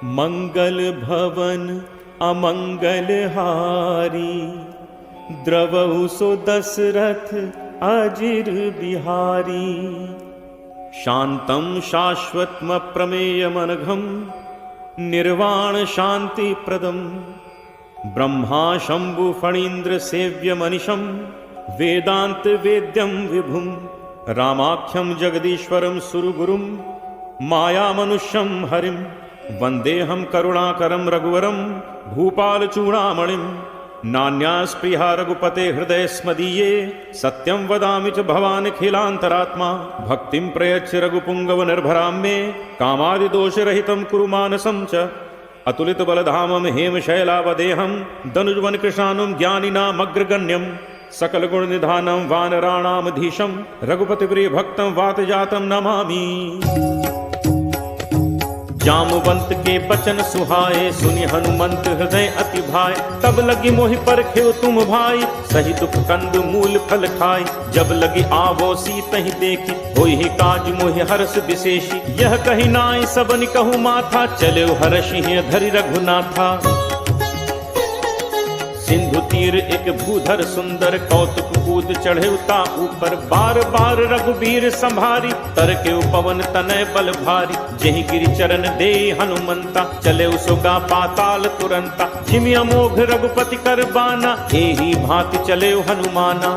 मंगल भवन अमंगल हारी, द्रवहु सो दशरथ अजिर बिहारी। शांतं शाश्वतम प्रमेयमनघं, निर्वाण शांति प्रदम। ब्रह्मा शंभु फणीन्द्र सेव्य मनिशं, वेदांत वेद्यं विभुं। रामाख्यं जगदीश्वरं सुरगुरुं, माया मनुष्यं हरिं। वंदेहं करुणाकरं रघुवरं, भूपाल चूड़ामणिं। नान्यास्पृहा रघुपते हृदय स्मदीये, सत्यं वदामि च भवानिखिलान्तरात्मा। भक्तिं प्रयच्छ रघुपुंगव निर्भरां मे, कामादिदोषरहितं कुरु मानसं च। अतुलित बलधामं हेमशैलावदेहं, दनुजवन कृशानुं ज्ञानिनामग्रगण्यं। सकल गुण निधानं वानराणामधीशं, रघुपति प्रिय भक्तं वातजातं नमामि। जामवंत के बचन सुहाए, सुनि हनुमंत हृदय अति भाए। तब लगी मोहि परखेउ तुम भाई, सही दुख कंद मूल फल खाई। जब लगी आवो सीतहि देखी, होई ही काज मोहि हर्ष विशेषी। यह कही नाई सबनि कहु माथा, चले हर्षि धरि रघुनाथा। सिंधु तीर एक भूधर सुंदर, कौतुक कूद चढ़े ता ऊपर। बार बार रघुबीर संभारी, तर के पवन तनय बल भारी। जेहि गिरि चरण दे हनुमंता, चले उसोगा पाताल तुरंता। जिमि अमोघ रघुपति कर बाना, एहि भांति चले हनुमाना।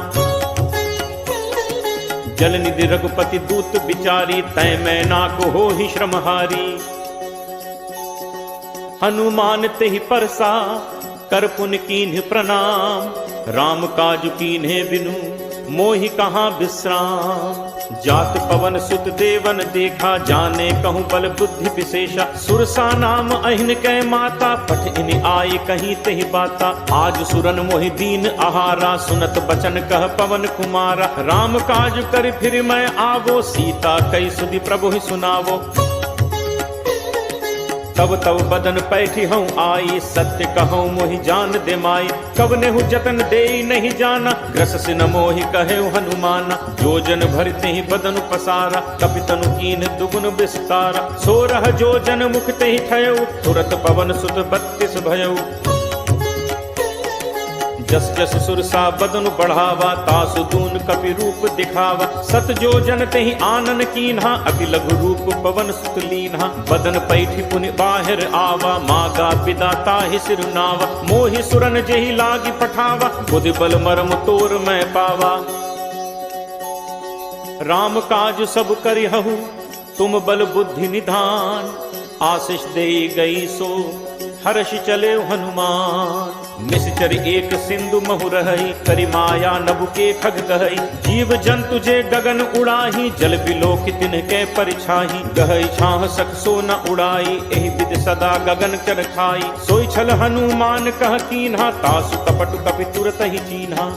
जल निधि रघुपति दूत बिचारी, तय मैना को हो ही श्रमहारी। हनुमान तेहि परसा, कर पुन कीन्ह प्रणाम। राम काज कीन्हे बिनु, मोहि कहाँ विश्राम। जात पवन सुत देवन देखा, जाने कहूँ बल बुद्धि विशेषा। सुरसा नाम अहिन कै माता, पठ इन आए कहीं तहि बाता। आज सुरन मोहि दीन आहारा, सुनत बचन कह पवन कुमारा। राम काज कर फिर मैं आवो, सीता कई सुधि प्रभु ही सुनावो। तब तब बदन पैठी हूँ आई, सत्य कहूँ मोहि जान दे माई। कब नेहु जतन दे नहीं जाना, ग्रस सिन मोहि कहे हनुमाना। जोजन भरते ही बदन पसारा, कपितनु कीन दुगुन विस्तारा। 16 जोजन मुख ते ही ठयऊ, तुरत पवन सुत 32 भयऊ। जस जस सुरसा बदन बढ़ावा, तासु दून कपि रूप दिखावा। 7 जोजन तेहि आनन कीन्हा, अति लघु रूप पवन सुत लीन्हा। बदन पैठी पुनि बाहिर आवा, मागा पिता ताहि सिरुनावा। मोहि सुरन जेहि लागी पठावा, बुद्धि बल मरम तोर मैं पावा। राम काज सब करिहु, तुम बल बुद्धि निधान। आशीष दे गई सो, हर्ष चले हनुमान। निश्चर एक सिंधु महु रही, करि माया नभु के खग गहई। जीव जंतु जे गगन उड़ाही, जल बिलोक तिनके परिछाही। गहई छाह सख सो न उड़ाई, एहि विद सदा गगन चर खाई। सोई छल हनुमान कह कीन्हा, तासु कपट कपि तुरत ही चीन्हा।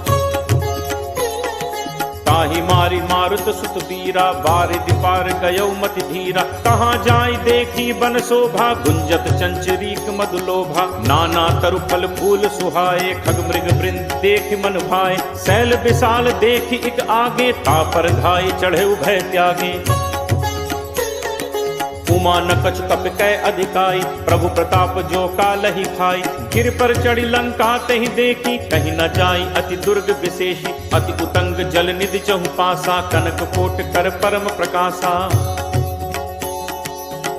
ताहि मारी मारुत सुत वीरा, बारिधि पार गयौ मति धीरा। कहाँ जाय देखी बन शोभा, गुंजत चंचरीक मधुलोभा। नाना तरु फल फूल सुहाए, खग मृग वृंद देख मन भाए। शैल विशाल देख इक आगे, तापर धाय चढ़े उभय त्यागे। उमा न कछु कपि कै अधिकाई, प्रभु प्रताप जो कालहि खाई। गिर पर चढ़ी लंका तहि देखी, कहीं न जाई अति दुर्ग विशेषी। अति उतंग जल निधि चहु पासा, कनक कोट कर परम प्रकाशा।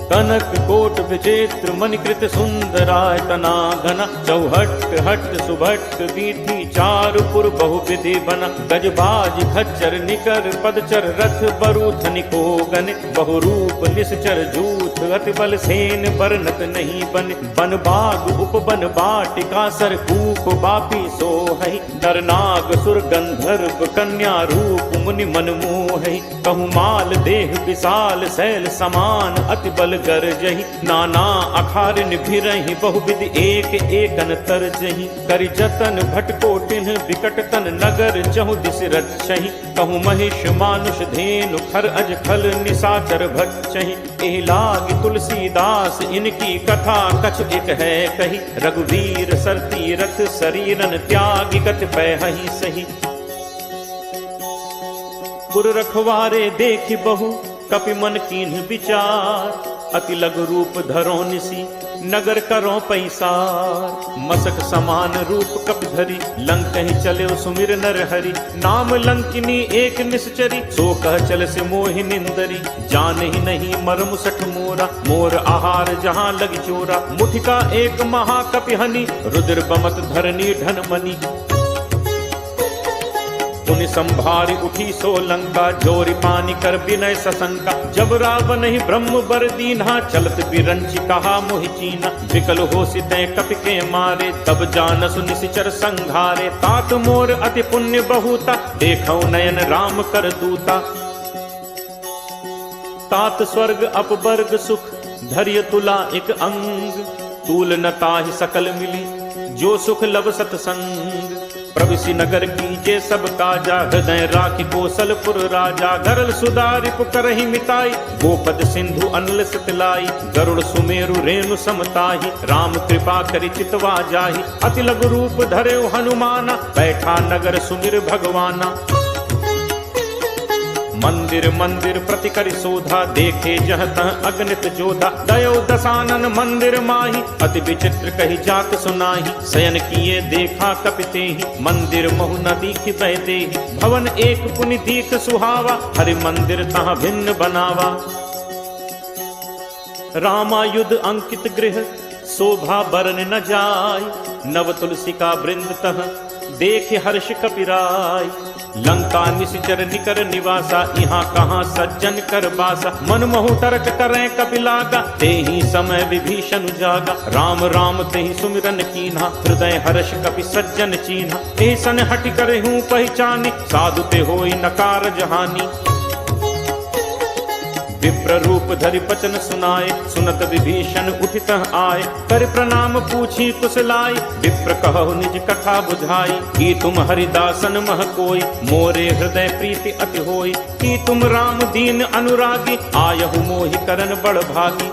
कनक कोट विचित्र मणिकृत सुंदरायतना घना। चौहट हट सुभट वीथि, चारुपुर बहुविधि बना। गजबाज खच्चर निकर, पदचर रथ बरूथ निकोगन। बहुरूप निश्चर जूथ, अति बल सेन बरनत नहीं बन। बन बाग उपवन बाटिका, सर कूप बापी सोहई। नर नाग सुर गंधर्व, कन्या रूप मुनि मन मोहई। कहु माल देह विशाल, शैल समान अति बल गरजहि। नाना अखारिन भिरहि, बहुविधि एक एकन तरजहि। करि जतन भटकोटिन, विकट तन नगर चहु दिस रक्षहि। कहु महिष मानुष धेनु, खर अज खल निशाचर भक्षहि। एहि लागी तुलसीदास, इनकी कथा कछु एक है कही। रघुवीर सर तीरथ, शरीरन त्यागी गति पैहि सही। गुर रखवारे देखि बहु, कपि मन कीन्ह विचार। अति लघु रूप धरो निसी नगर करो पैसार। मसक समान रूप कपिधरी लंक ही चले सुमिर नर हरि। नाम लंकिनी एक निश्चरी सो कह चल से मोहि निंदरी। जान ही नहीं मरम सठ मोरा मोर आहार जहाँ लग चोरा। मुठिका एक महाकपिहनि रुद्र बमत धरनी धन मनी। पुनि संभारी उठी सो लंका जोरी पानी कर विनय सशंका। जब रावण ही ब्रह्म बर दीन्हा चलत बिरंची कहा मोहि चीना। विकल हो सितै कपि के मारे तब जानसु निशिचर संघारे। तात मोर अति पुण्य बहुता देखौ नयन राम कर दूता। तात स्वर्ग अपवर्ग सुख धैर्य तुला एक अंग। तूल न ताहि सकल मिली जो सुख लब सतसंग। प्रविशि नगर कीजे सब काजा हृदय राखि कौशलपुर राजा। गरल सुधारि पुकरहि मिताई गोपद सिंधु अनल सतलाई। गरुड़ सुमेरु रेणु समताहि राम कृपा करि चितवा जाहि। अति लघु रूप धरे हनुमाना बैठा नगर सुमिर भगवाना। मंदिर मंदिर प्रति करि शोधा देखे जह तह अगणित जोधा। दयो दसानन मंदिर माही अति विचित्र कही जात सुनाही। शयन किए देखा कपितेहि मंदिर महु न दीखि बह देहि। भवन एक पुनि दीख सुहावा हरि मंदिर तहाँ भिन्न बनावा। रामायुध अंकित गृह शोभा बरन न जाय। नव तुलसी का वृंद तह देख हर्ष कपिराय। लंका निशिचर निकर निवासा यहाँ कहाँ सज्जन कर बासा। मन महु तर्क करें कपिलागा तेहि समय विभीषण जागा। राम राम तेहि सुमिरन कीन्हा हृदय हर्ष कपि सज्जन चीन्हा। एहि सन हटि करे हूँ पहचानी साधु ते होई नकार जहानी। विप्र रूप धरि बचन सुनाए सुनत विभीषण उठित आए। कर प्रणाम पूछी कुशलाई विप्र कहु निज कथा बुझाई। कि तुम हरिदासन मह कोई मोरे हृदय प्रीति अति होई। कि तुम राम दीन अनुरागी आयहु मोहि करन बड़ भागी।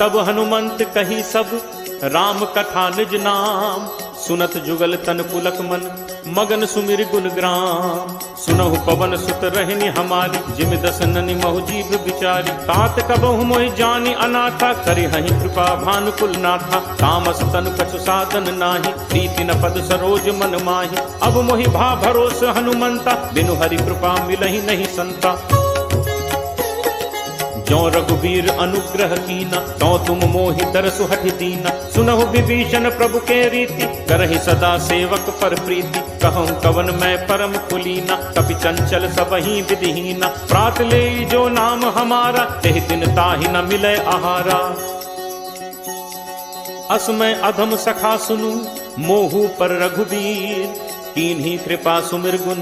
तब हनुमंत कही सब राम कथा निज नाम। सुनत जुगल तन पुलक मन मगन सुमिर गुण ग्राम। सुनहु पवन सुत रहनि हमारी जिम दस ननि महु जीव बिचारी। तात कबहु मोहि जानी अनाथा करि हहि कृपा भानुकुल नाथा। तामस तन कछु साधन नाही प्रीति न पद सरोज मन माही। अब मोहि भा भरोस हनुमंता बिनु हरि कृपा मिलहि नहीं संता। जो रघुवीर अनुग्रह कीना तो तुम मोहि दरसु हठि दीना। सुनहु विभीषण प्रभु के रीति करहि सदा सेवक पर प्रीति। कहूँ कवन मैं परम कुलीना कपि चंचल सबहि विधिहीना। प्रात ले जो नाम हमारा तेहि दिन ताहि न मिले आहारा। असमय अधम सखा सुनु मोहु पर रघुवीर। कीन्ही कृपा सुमिर गुण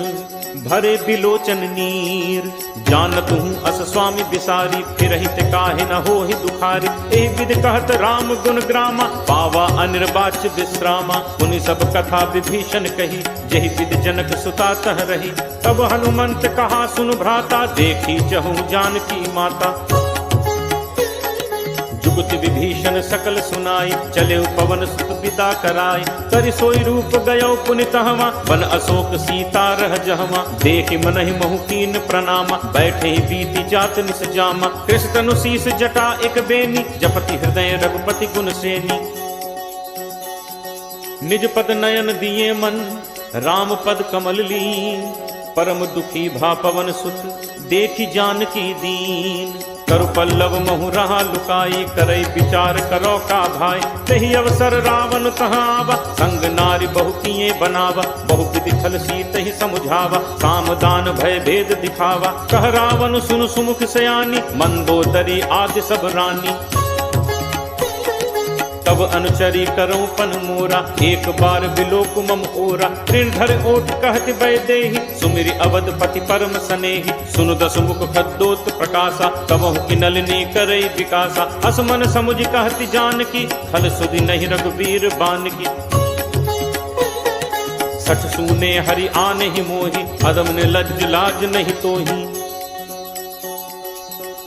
भरे बिलोचन नीर। जानत हूँ अस स्वामी बिसारी फिरहित काहे न होहि दुखारी। एहि विधि कहत राम गुण ग्रामा पावा अनिर्वाच्य विश्रामा। पुनि सब कथा विभीषण कही जहि विधि जनक सुता तह रही। तब हनुमंत कहा सुन भ्राता देखी चहु जानकी माता। जुगति विभीषण सकल सुनाई चले पवन सुत पिता कराई। करि सोई रूप गयो पुनि तहवा वन अशोक सीता रह जहवा। देखि मनहि महु कीन प्रणामा बैठे बीति जात निस जामा। कृष्ण तनु शीस जटा एक बेनी जपति हृदय रघुपति गुण सेनी। निज पद नयन दिए मन राम पद कमल लीन। परम दुखी भा पवन सुत देखि जानकी दीन। करु पल्लव महु रहा लुकाई करई विचार करो का भाई। तही अवसर रावण तहाँ आवा संग नारी बहु किए बनावा। बहु विधि छल सीत ही समुझावा काम दान भय भेद दिखावा। कह रावण सुन सुमुख सयानी मंदोदरी आदि सब रानी। तब अनुचरी करो पन मोरा एक बार बिलोक मम ओरा। निर्धर ओट कहति वैदेही सुमिरि अवधपति परम सनेही। सुनु दस मुख खद्दोत प्रकाशा कबहु की नलिनी करई विकासा। असमन समुझ कहति जानकी खल सुधि नहीं रघुवीर बानकी। सठ सूने हरि आने ही मोही अदम ने लज्ज लाज नहीं तोही।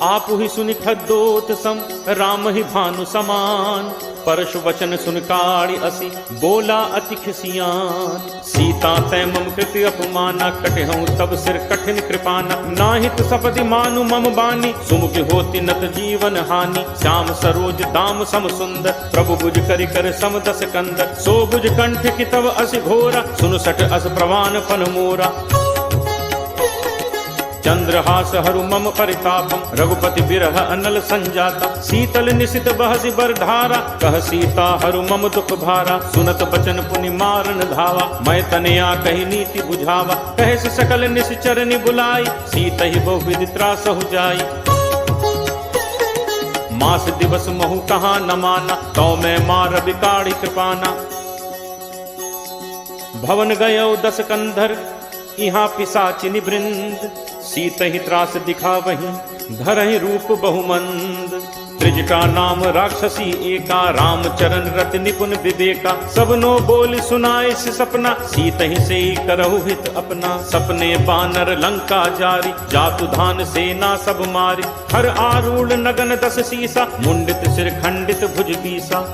आप ही सुनि खद्दोत सम राम ही भानु समान। परशु वचन सुन काढ़ी असी बोला अति खिसियान। सीता तै मम कृति अपमाना कटहूँ तब सिर कठिन कृपाना। नाहित सपदि मानु मम बानी सुमुख होति नत जीवन हानि। श्याम सरोज दाम सम सुंदर प्रभु भुज करि कर सम दस कंदर। सो भुज कंठ की तव असि घोरा सुनु सट अस प्रवान पन मोरा। चंद्रहास हरु मम परितापम रघुपति बिरह अनल संजाता। शीतल निशित बहसि बर धारा कह सीता हरु मम दुख भारा। सुनत बचन पुनि मारन धावा मैं तनया कही नीति बुझावा। कहे से सकल निश्चरनि बुलाई सीत ही बहुविधि त्रासहु जाई। मास दिवस महु कहा न माना तो मैं मार बिकाड़ी कृपाना। भवन गयो दस कंधर यहाँ पिशाचिनि वृंद। सीत ही त्रास दिखा वहीं धरहि रूप बहुमंद। त्रिजटा नाम राक्षसी एका रामचरण रति निपुण विवेका। सबनो बोल सुनाए से सपना सीत ही से करहु हित अपना। सपने बानर लंका जारी जातु धान सेना सब मारी। हर आरूढ़ नगन दस सीसा मुंडित सिर खंडित भुज बीसा।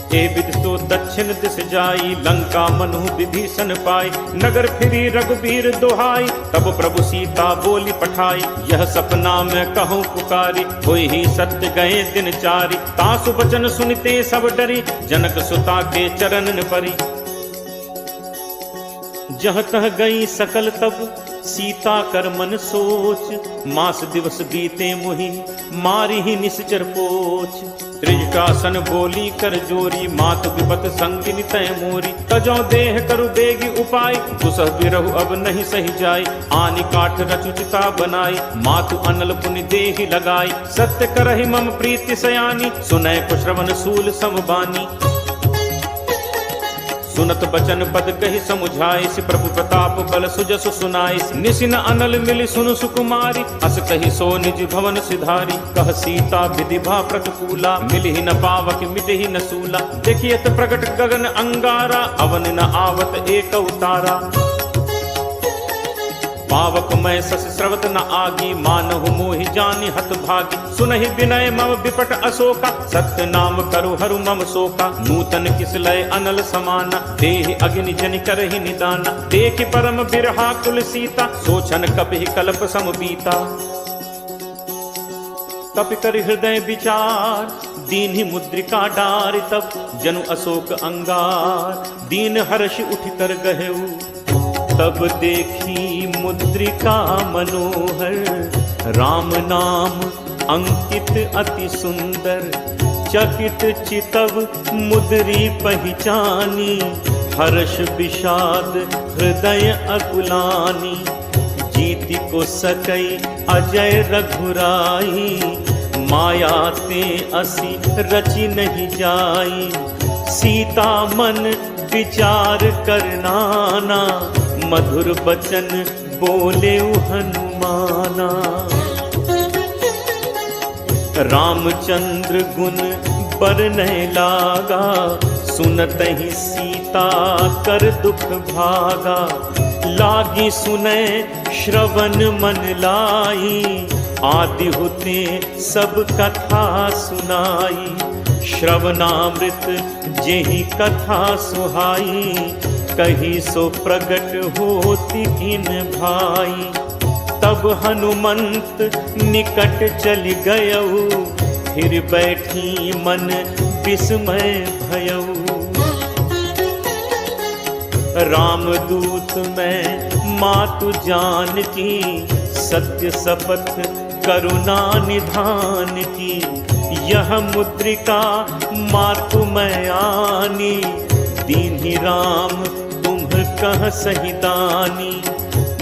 ए विद तो दक्षिण दिस जाई लंका मनु विभीषण पाई। नगर फिरी रघुबीर दुहाई तब प्रभु सीता बोली पठाई। यह सपना मैं कहूँ पुकारी होई ही सत्य गए दिन चारी। तासु बचन सुनते सब डरी जनक सुता के चरणन परी। जह तह गई सकल तब सीता कर मन सोच। मास दिवस बीते मुहि मारी ही निश्चर पोच। त्रिजटासन बोली कर जोरी मात विपत संगिनी तय मोरी। तजौ देह करु बेगी उपाय दुसह बिरहु अब नहीं सही जाय। आनि काठ रचुचिता बनाई मातु अनल पुनि देहि लगाई। सत्य करहि मम प्रीति सयानी सुनय कुश्रवण सूल समबानी। सुनत बचन पद कही समुझाइस प्रभु प्रताप बल सुजस सुनाइस। निसिन अनल मिलि सुनु सुकुमारी अस कही सो निज भवन सिधारी। कह सीता विधिभा प्रतिकूला मिलहि न पावक मिटहि न सूला। देखियत प्रगट गगन अंगारा अवन न आवत एक उतारा। पावक मैं सस स्रवत न आगी मानहु मोहि जानि हत भागी। सुनहि विनय मम विपट अशोका सत्य नाम करु हरु मम शोका। नूतन किसलय अनल समाना देहि अग्नि जनि करहि निदाना। देखि परम बिरहा कुल सीता सोचन कपि कल्प सम बीता। तप कर हृदय विचार दीन्हि मुद्रिका डारि तब। जनु अशोक अंगार दीन हर्ष उठ कर गहेऊ। तब देखी मुद्रिका मनोहर राम नाम अंकित अति सुंदर। चकित चितव मुद्री पहचानी हर्ष विषाद हृदय अकुलानी। जीति को सकई अजय रघुराई माया ते असी रचि नहीं जाई। सीता मन विचार करनाना मधुर बचन बोले हनुमाना। रामचंद्र गुण बरनय लागा सुनत ही सीता कर दुख भागा। लागी सुने श्रवण मन लाई आदि होते सब कथा सुनाई। श्रवणामृत जेहि कथा सुहाई कही सो प्रगट होती किन भाई। तब हनुमंत निकट चल गयऊ फिर बैठी मन विस्मय भयऊ। रामदूत मैं मातु जान की सत्य शपथ करुणा निधान की। यह मुद्रिका मातु मैं आनी दीन्हि राम तुम कह सही दानी।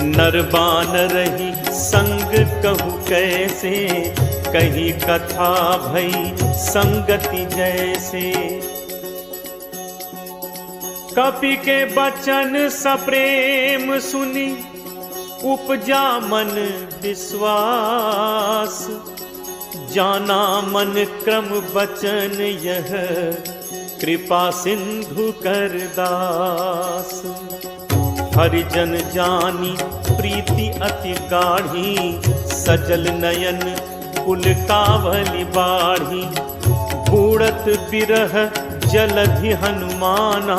नरबान रही संग कहु कैसे कही कथा भई संगति जैसे। कपि के बचन सप्रेम सुनी उपजा मन विश्वास। जाना मन क्रम बचन यह कृपा सिंधु कर दास। हरिजन जानी प्रीति अति गाढ़ी, सजल नयन कुल कावली बाढ़ी। बूढ़त बिरह जलधि हनुमाना,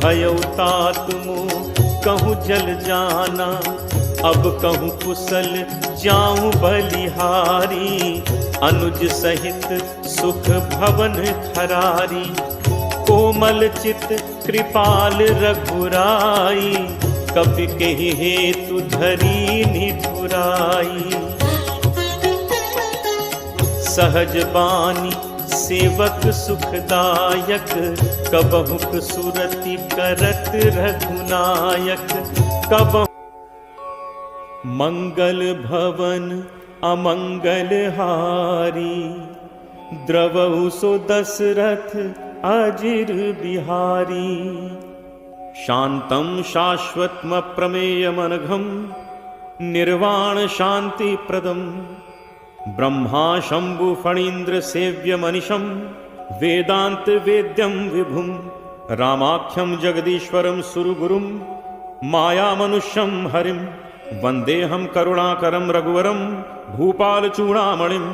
भयउ तात मोह कहूँ जल जाना। अब कहूँ कुशल जाऊं बलिहारी, अनुज सहित सुख भवन खरारी। कोमल चित कृपाल रघुराई, कपि केहि हेतु धरी निठुराई। सहज बानी सेवक सुखदायक, कबहुक सुरति करत रघुनायक। कबहु मंगल भवन अमंगल हारी, द्रवहु सो दशरथ अजिर बिहारी। शांतं शाश्वतम प्रमेयमनघं, निर्वाण शांति प्रदम। ब्रह्मा शंभु फणीन्द्र सेव्य मनिशं, वेदांत वेद्यं विभुं। रामाख्यं जगदीश्वरं सुरगुरुं, माया मनुष्यं हरिं। वंदेहं करुणाकरं रघुवरं, भूपाल चूड़ामणिं।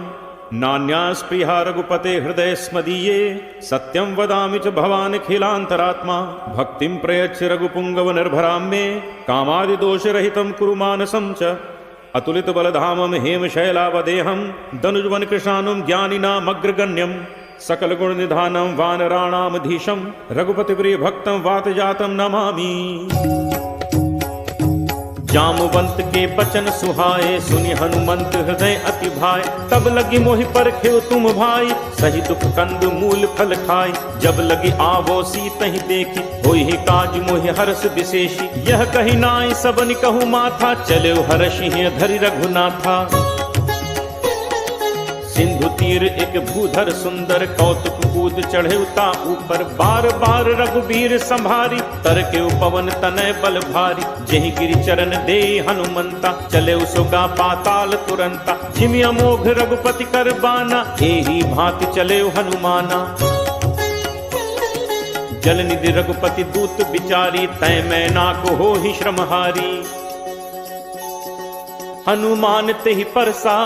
नान्यास्पृहा रघुपते हृदय स्मदीये, सत्यं वदामि च भवानखिलान्तरात्मा। भक्तिं प्रयच्छ रघुपुंगव निर्भरां मे, कामादिदोषरहितं कुरु मानसं च। अतुलित बलधामं हेमशैलावदेहं, दनुजवन कृशानुं ज्ञानिनामग्रगण्यं। सकल गुण निधानं वानराणामधीशं, रघुपति प्रिय भक्तं वातजातं नमामि। जामवंत के बचन सुहाए, सुनि हनुमंत हृदय अति भाए। तब लगी मोहि परखेउ तुम भाई, सही दुख कंद मूल फल खाई। जब लगी आवो सीतहि देखी, होई ही काज मोहि हर्ष विशेषी। यह कही नाई सबनि कहूँ माथा, चले हर्षि धरि रघुनाथा। सिंधु तीर एक भूधर सुंदर, कौतुक कूद चढ़े ता ऊपर। बार बार रघुबीर संभारी, तर के पवन तनय बल भारी। जेहि गिरि चरण दे हनुमंता, चले उसोगा पाताल तुरंता। जिमि अमोघ रघुपति कर बाना, एही भांति चले हनुमाना। जल निधि रघुपति दूत बिचारी, तय मैना को हो ही श्रमहारी। हनुमान तेहि परसा,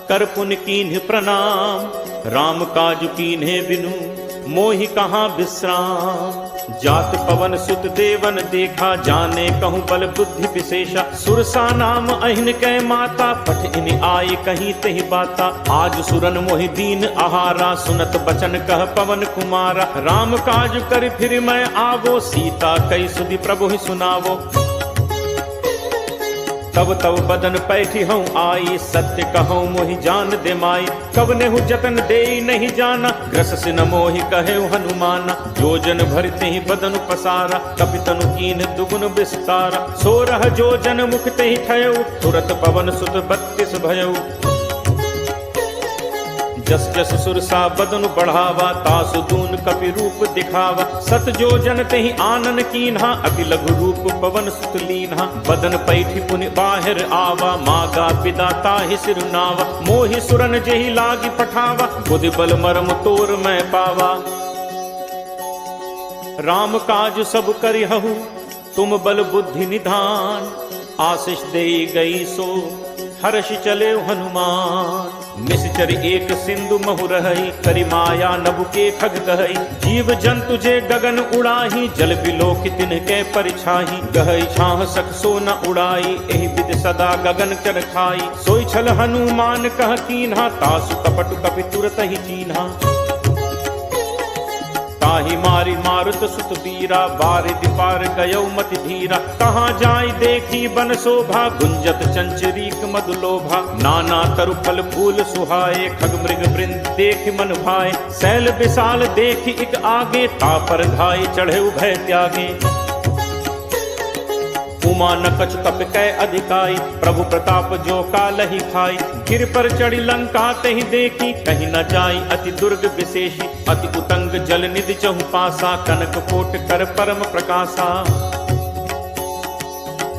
कर पुन कीन्ह प्रणाम। राम काज कीन्हे बिनु, मोहि कहाँ विश्राम। जात पवन सुत देवन देखा, जाने कहूँ बल बुद्धि विशेषा। सुरसा नाम अहिन कै माता, पठ इन आए कहीं तहि बाता। आज सुरन मोहि दीन आहारा, सुनत बचन कह पवन कुमारा। राम काज कर फिर मैं आवो, सीता कई सुधि प्रभु ही सुनावो। तब तब बदन पैठी हूँ आई, सत्य कहूँ मोहि जान दे माई। कब नेहु जतन दे नहीं जाना, ग्रस से न मोहि कहे हनुमाना। जोजन भरते ही बदन पसारा, कपितनु कीन दुगुन विस्तारा। 16 जोजन मुख ते ही ठयऊ, तुरत पवन सुत 32 भयऊ। जस जस सुरसा बदनु बढ़ावा, तासु दून कपि रूप दिखावा। 7 जोजन तेहि आनन कीन्हा, अति लघु रूप पवन सुत लीन्हा। बदन पैठी पुनि बाहिर आवा, मागा पिता ताहि सिरुनावा। मोहि सुरन जेहि लागी पठावा, बुद्धि बल मरम तोर मैं पावा। राम काज सब करिहु, तुम बल बुद्धि निधान। आशीष दे गई सो हर्ष चले हनुमान। निश्चर एक सिंधु महु रही, करि माया नभु के खग गहई। जीव जंतु जे गगन उड़ाही, जल बिलोक तिनके परिछाही। गहई छाह सख सो न उड़ाई, एहि विद सदा गगन चर खाई। सोई छल हनुमान कह कीन्हा, तासु कपट कपि तुरत ही चीन्हा। ताहि मारि मारुत सुत बीरा, बारिधि पार गयौ मति धीरा। कहाँ जाय देखी बन शोभा, गुंजत चंचरीक मधुलोभा। नाना तरु फल फूल सुहाए, खग मृग वृंद देख मन भाए। शैल विशाल देख इक आगे, तापर धाय चढ़े उभय त्यागे। उमा न कछु कपि कै अधिकाई, प्रभु प्रताप जो कालहि खाई। गिर पर चढ़ी लंका तहि देखी, कहीं न जाई अति दुर्ग विशेषी। अति उतंग जल निधि चहु पासा, कनक कोट कर परम प्रकाशा।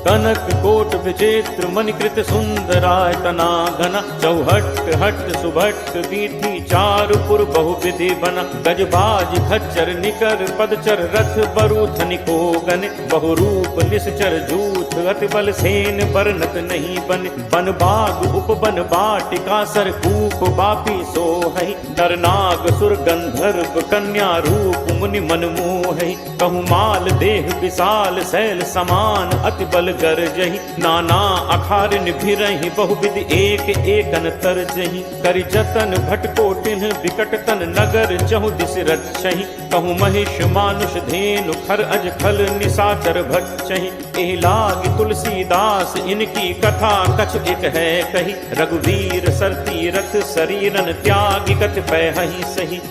कनक कोट विचित्र मणिकृत सुंदरायतना घना चौहट हट सुभट वीथी चारुपुर बहुविधि बना गजबाज खच्चर निकर पदचर रथ बरु धनिको गन बहुरूप निश्चर जूथ अति बल सेन बरनत नहीं बन बन बाग उपवन बाटिका सर कूप बापी सोहई नरनाग सुर गंधर्व कन्या रूप मुनि मन मोहई कहु माल देह विशाल शैल समान अति बल गरजहि नाना अखारिन भिरहि बहुविधि एक एकन तरजहि करि जतन भटकोटिन विकट तन नगर चहु दिस रक्षहि कहु महिष मानुष धेनु खर अज खल निशाचर भक्षहि एहि लागी तुलसीदास इनकी कथा कछ एक है कही रघुवीर सर तीरथ शरीरन त्यागी गति पैहि सही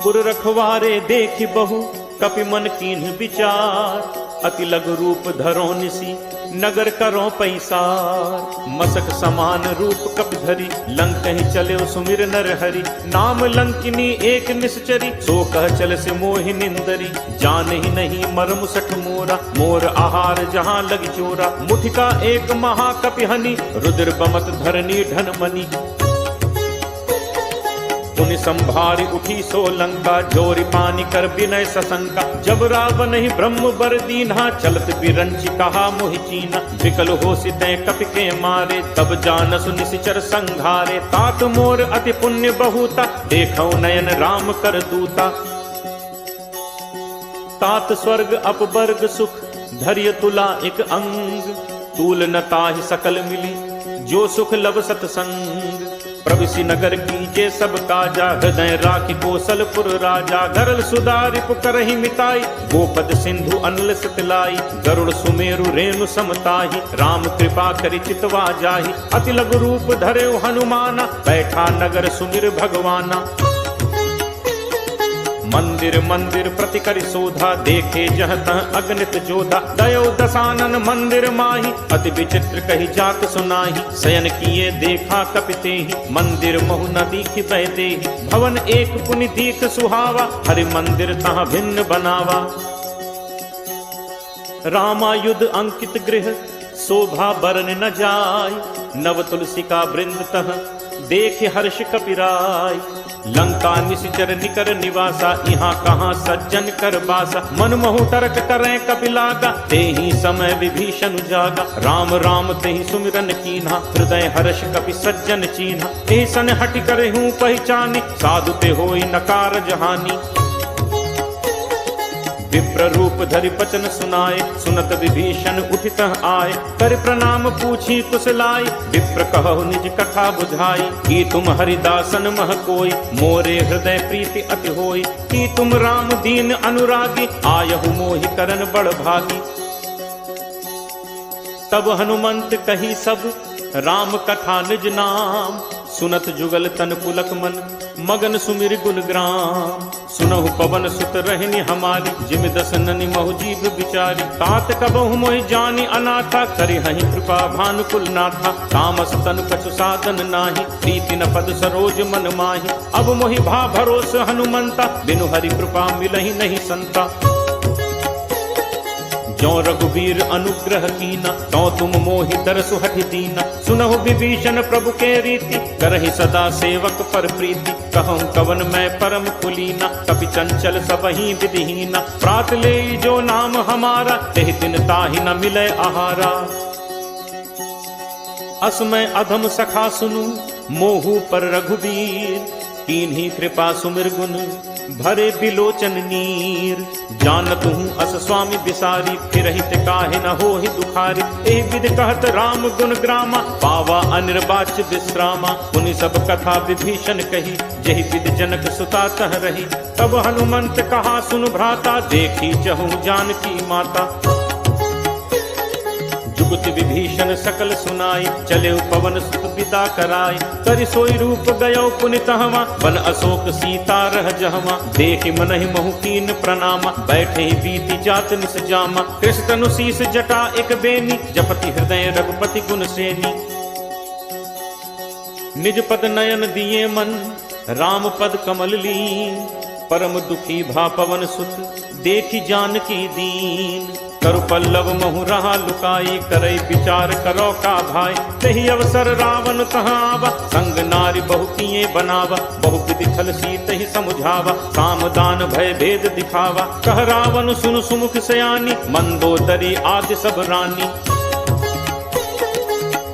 गुर रखवारे देखि बहु कपि मन कीन्ह विचार अति लघु रूप धरो निसी नगर करो पैसार मसक समान रूप कपि धरी लंक ही चले सुमिर नर हरि नाम लंकिनी एक निश्चरी सो कह चल से मोहि निंदरी जान ही नहीं मरम सठ मोरा मोर आहार जहाँ लगी चोरा मुठिका एक महाकपि हनि रुद्र बमत धरनी धन मनी पुनि संभारी उठी सो लंका जोरी पानी कर विनय सशंका जब रावण ही ब्रह्म बर दीन्हा चलत बिरंची कहा मोहि चीना विकल हो सितै कपि के मारे तब जानसु निशिचर संघारे तात मोर अति पुण्य बहुता देखौ नयन राम कर दूता तात स्वर्ग अपवर्ग सुख धैर्य तुला एक अंग तूल न ताहि सकल मिली जो सुख लब सतसंग प्रविशि नगर कीजे सब काजा हृदय राखि कौशलपुर राजा गरल सुधारि पुकरहि मिताई गोपद सिंधु अनल सतलाई गरुड़ सुमेरु रेणु समताहि राम कृपा करि चितवा जाहि अति लघु रूप धरे हनुमाना बैठा नगर सुमिर भगवाना मंदिर मंदिर प्रति करि शोधा देखे जह तह अगणित जोधा दयो दसानन मंदिर माही अति विचित्र कही जात सुनाही शयन किए देखा कपितेहि मंदिर महु न दीखि बहदेहि भवन एक पुनि दीख सुहावा हरि मंदिर तहाँ भिन्न बनावा रामायुध अंकित गृह शोभा बरन न जाय नव तुलसी का वृंद तह देख हर्ष कपिराय लंका निशिचर निकर निवासा यहाँ कहाँ सज्जन कर बासा मन महु तरक करें कपिलागा तेहि समय विभीषण जागा राम राम तेहि सुमिरन कीन्हा हृदय हर्ष कपि सज्जन चीन्हा एहि सन हटि करे हूँ पहचानी साधु ते होई नकार जहानी विप्र रूप धरि बचन सुनाए सुनत विभीषण उठित आए कर प्रणाम पूछी कुशलाई विप्र कहु निज कथा बुझाई कि तुम हरिदासन मह कोई मोरे हृदय प्रीति अति होई कि तुम राम दीन अनुरागी आयहु मोहि करन बड़ भागी तब हनुमंत कही सब राम कथा निज नाम सुनत जुगल तन पुलक मन मगन सुमिर गुण ग्राम सुनहु पवन सुत रहनि हमारी जिम दस ननि महु जीव बिचारी तात कबहु मोहि जानी अनाथा करि हहि कृपा भानुकुल नाथा तामस तन कछु साधन नाही प्रीति न पद सरोज मन माही अब मोहि भा भरोस हनुमंता बिनु हरि कृपा मिलहि नहीं संता जो रघुवीर अनुग्रह कीना तो तुम मोहि दरसु हठि दीना सुनहु विभीषण प्रभु के रीति करहि सदा सेवक पर प्रीति कहूँ कवन मैं परम कुलीना कपि चंचल सबहि विधिहीना प्रात ले जो नाम हमारा तेहि दिन ताहि न मिले आहारा असमय अधम सखा सुनु मोहु पर रघुवीर कीन्ही कृपा सुमिर गुण भरे बिलोचन नीर जानत हूँ अस स्वामी बिसारी फिरहित काहे न होहि दुखारी एहि विधि कहत राम गुण ग्रामा पावा अनिर्वाच्य विश्रामा पुनि सब कथा विभीषण कही जहि विधि जनक सुता तह रही तब हनुमंत कहा सुन भ्राता देखी चहु जानकी माता जुगति विभीषण सकल सुनाई चले पवन सुत पिता कराई करि सोई रूप गयो पुनि तहवा वन अशोक सीता रह जहवा देखि मनहि महु कीन प्रणामा बैठे बीति जात निस जामा कृष्ण तनु शीस जटा एक बेनी जपति हृदय रघुपति गुण सेनी निज पद नयन दिए मन राम पद कमल लीन परम दुखी भा पवन सुत देखि जानकी दीन करु पल्लव महु रहा लुकाई, करई विचार करो का भाई। तही अवसर रावण तहाँ आवा, संग नारी बहु किए बनावा। बहु विधि छल सीत ही समुझावा, साम दान भय भेद दिखावा। कह रावण सुन सुमुख सयानी, मंदोदरी आदि सब रानी।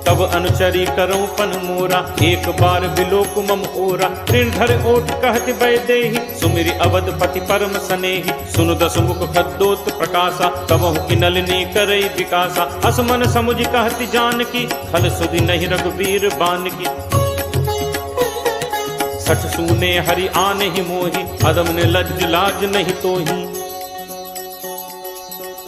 तब अनुचरी करऊं पन मोरा, एक बार बिलोक मम ओरा। ऋण धर ओट कहति वैदेही, सुमिरि अवधपति परम सनेही। सुनु दस मुख खद्दोत प्रकाशा, तबहु की नलिनी करई विकासा। असमन समुझ कहति जानकी, खल सुधि नहीं रघुबीर बानकी। सठ सूने हरि आने ही मोही, अदम ने लज्ज लाज नहीं तोही।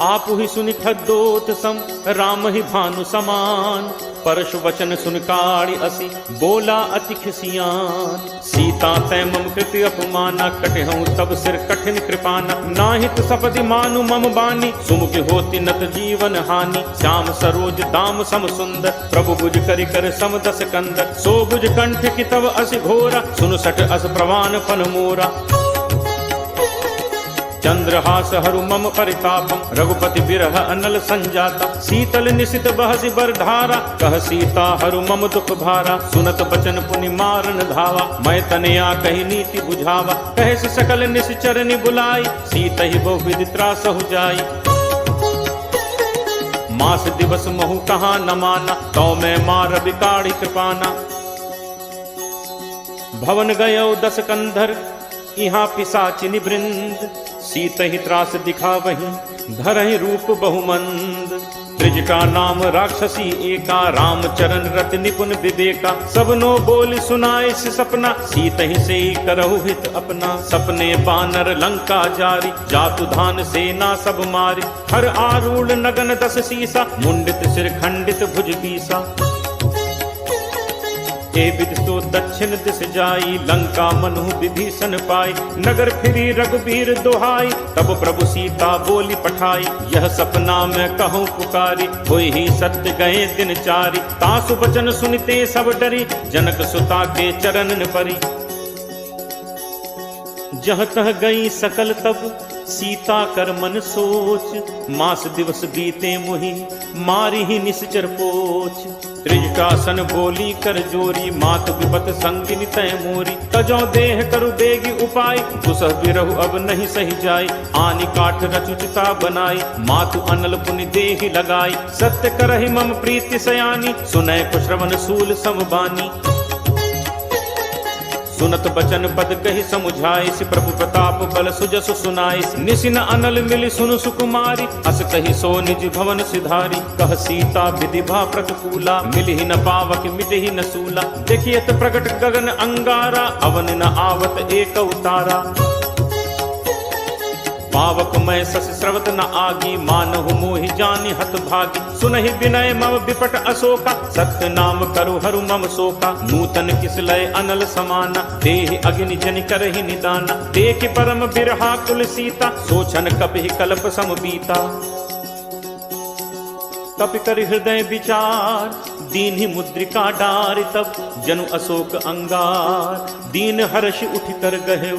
आप ही सुनि खद्दोत सम, राम ही भानु समान। परशु वचन सुन काढ़ी असी, बोला अति खिसियान। सीता तै मम कृति अपमाना, कटहूँ तब सिर कठिन कृपाना। नाहित सपदि मानु मम बानी, सुमुख होति नत जीवन हानि। श्याम सरोज दाम सम सुंदर, प्रभु भुज करि कर सम दस कंदर। सो भुज कंठ की तब असि घोरा, सुन सठ अस प्रवान पन मोरा। चंद्रहास हरु मम परितापम, रघुपति बिरह अनल संजाता। शीतल निशित बहसि बरधारा, कह सीता हरु मम दुख भारा। सुनत बचन पुनि मारन धावा, मैं तनया कही नीति बुझावा। कहे से सकल निश्चरनि बुलाई, सीत ही बहु विधि त्रासहु जाई। मास दिवस महु कहाँ न माना, तो मैं मार बिकाड़ी कृपाना। भवन गयो दस कंधर, यहाँ पिशाचिनि वृंद। सीत ही त्रास दिखावहीं, धरहि रूप बहुमंद। त्रिजटा नाम राक्षसी एका, राम चरण रति निपुण विवेका। सबनो बोल सुनाए से सपना, सीत ही से करहु हित अपना। सपने बानर लंका जारी, जातु धान सेना सब मारी। हर आरूढ़ नगन दस सीसा, मुंडित सिर खंडित भुज बीसा। के विधि तो दक्षिण दिस जाई, लंका मनु विभीषण पाई। नगर फिरी रघुबीर दुहाई, तब प्रभु सीता बोली पठाई। यह सपना मैं कहूँ पुकारी, होई ही सत्य गए दिन चारी। तासु बचन सुनते सब डरी, जनक सुता के चरणन परी। जह तह गई सकल तब, सीता कर मन सोच। मास दिवस बीते मुहि, मारी ही निश्चर पोच। त्रिजटासन बोली कर जोरी, मात विपत संगिनी तय मोरी। तजो देह करु बेगी उपाय, दुसह बिरहु अब नहीं सही जाय। आनि काठ रचुचिता बनाई, मातु अनल पुनि देहि लगाई। सत्य करहि मम प्रीति सयानी, सुनय कुश्रवण सूल समबानी। सुनत बचन पद कही समुझाइस, प्रभु प्रताप बल सुजस सुनाइस। निसिन अनल मिलि सुनु सुकुमारी, अस कही सो निज भवन सिधारी। कह सीता विधि भा प्रतिकूला, मिलहि न पावक मिटहि न सूला। देखियत प्रगट गगन अंगारा, अवन न आवत एक उतारा। पावक मैं सस स्रवत न आगी, मानहु मोहि जानि हत भागी। सुनहि विनय मम विपट अशोका, सत्य नाम करु हरु मम शोका। नूतन किसलय अनल समाना, देहि अग्नि जनि करहि निदाना। देखि परम बिरहा कुल सीता, सोचन कपिहि कल्प सम बीता। कपि करि हृदय विचार, दीन्हि मुद्रिका डारि। तब जनु अशोक अंगार, दीन हर्ष उठ कर गहे।